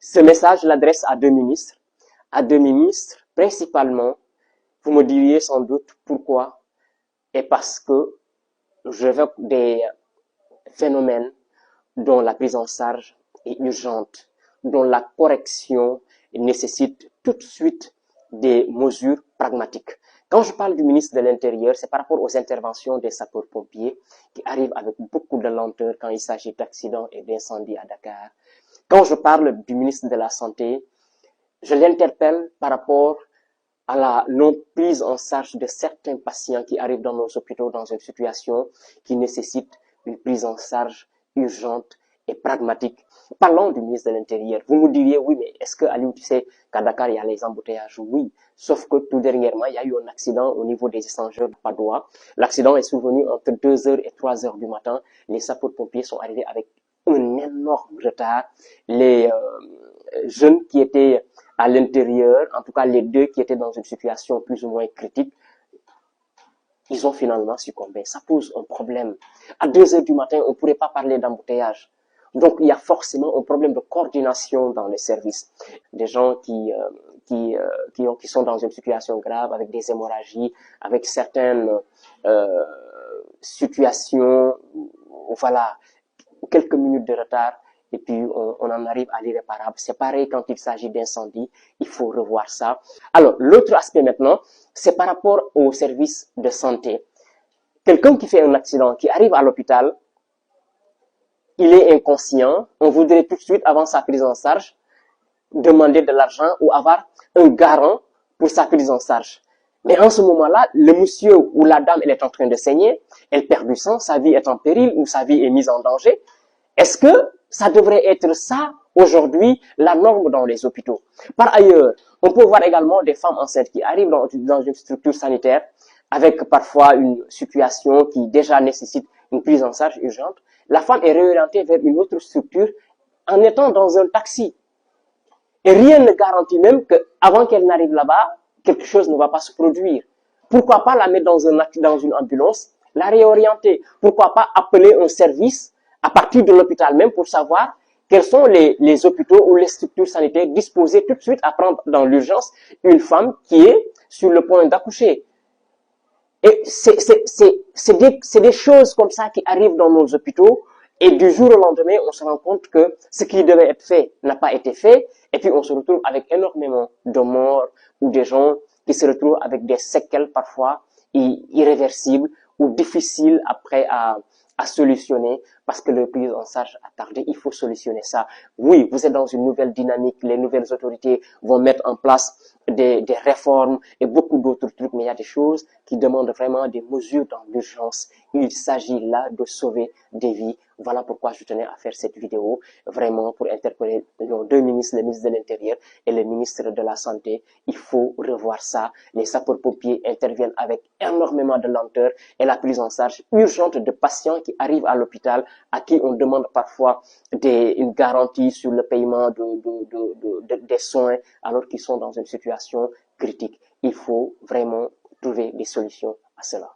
Ce message l'adresse à deux ministres principalement. Vous me diriez sans doute pourquoi, et parce que j'évoque des phénomènes dont la prise en charge est urgente, dont la correction nécessite tout de suite des mesures pragmatiques. Quand je parle du ministre de l'Intérieur, c'est par rapport aux interventions des sapeurs-pompiers qui arrivent avec beaucoup de lenteur quand il s'agit d'accidents et d'incendies à Dakar. Quand je parle du ministre de la Santé, je l'interpelle par rapport à la non-prise en charge de certains patients qui arrivent dans nos hôpitaux dans une situation qui nécessite une prise en charge urgente et pragmatique. Parlons du ministre de l'Intérieur. Vous me diriez, oui, mais est-ce que, Aliou, tu sais qu'à Dakar, il y a les embouteillages? Oui. Sauf que tout dernièrement, il y a eu un accident au niveau des échangeurs de Padoua. L'accident est survenu entre 2h et 3h du matin. Les sapeurs-pompiers sont arrivés avec un énorme retard. Les jeunes qui étaient à l'intérieur, en tout cas les deux qui étaient dans une situation plus ou moins critique, ils ont finalement succombé. Ça pose un problème. À 2 heures du matin, on ne pourrait pas parler d'embouteillage. Donc, il y a forcément un problème de coordination dans les services. Des gens qui sont dans une situation grave, avec des hémorragies, avec certaines situations, voilà, quelques minutes de retard, et puis on en arrive à l'irréparable. C'est pareil quand il s'agit d'incendie, il faut revoir ça. Alors, l'autre aspect maintenant, c'est par rapport au service de santé. Quelqu'un qui fait un accident, qui arrive à l'hôpital, il est inconscient, on voudrait tout de suite, avant sa prise en charge, demander de l'argent ou avoir un garant pour sa prise en charge. Mais en ce moment-là, le monsieur ou la dame, elle est en train de saigner, elle perd du sang, sa vie est en péril ou sa vie est mise en danger. Est-ce que ça devrait être ça, aujourd'hui, la norme dans les hôpitaux? Par ailleurs, on peut voir également des femmes enceintes qui arrivent dans une structure sanitaire avec parfois une situation qui déjà nécessite une prise en charge urgente. La femme est réorientée vers une autre structure en étant dans un taxi. Et rien ne garantit même qu'avant qu'elle n'arrive là-bas, quelque chose ne va pas se produire. Pourquoi pas la mettre dans une ambulance, la réorienter? Pourquoi pas appeler un service à partir de l'hôpital même pour savoir quels sont les hôpitaux ou les structures sanitaires disposées tout de suite à prendre dans l'urgence une femme qui est sur le point d'accoucher. Et c'est des choses comme ça qui arrivent dans nos hôpitaux. Et du jour au lendemain, on se rend compte que ce qui devait être fait n'a pas été fait. Et puis, on se retrouve avec énormément de morts ou des gens qui se retrouvent avec des séquelles parfois irréversibles ou difficiles après à solutionner parce que le prise en charge a tardé. Il faut solutionner ça. Oui, vous êtes dans une nouvelle dynamique. Les nouvelles autorités vont mettre en place des réformes et beaucoup d'autres trucs, mais il y a des choses qui demandent vraiment des mesures dans l'urgence. Il s'agit là de sauver des vies. Voilà pourquoi je tenais à faire cette vidéo, vraiment pour interpeller nos deux ministres, le ministre de l'Intérieur et le ministre de la Santé. Il faut revoir ça. Les sapeurs-pompiers interviennent avec énormément de lenteur et la prise en charge urgente de patients qui arrivent à l'hôpital, à qui on demande parfois une garantie sur le paiement des soins alors qu'ils sont dans une situation critique. Il faut vraiment trouver des solutions à cela.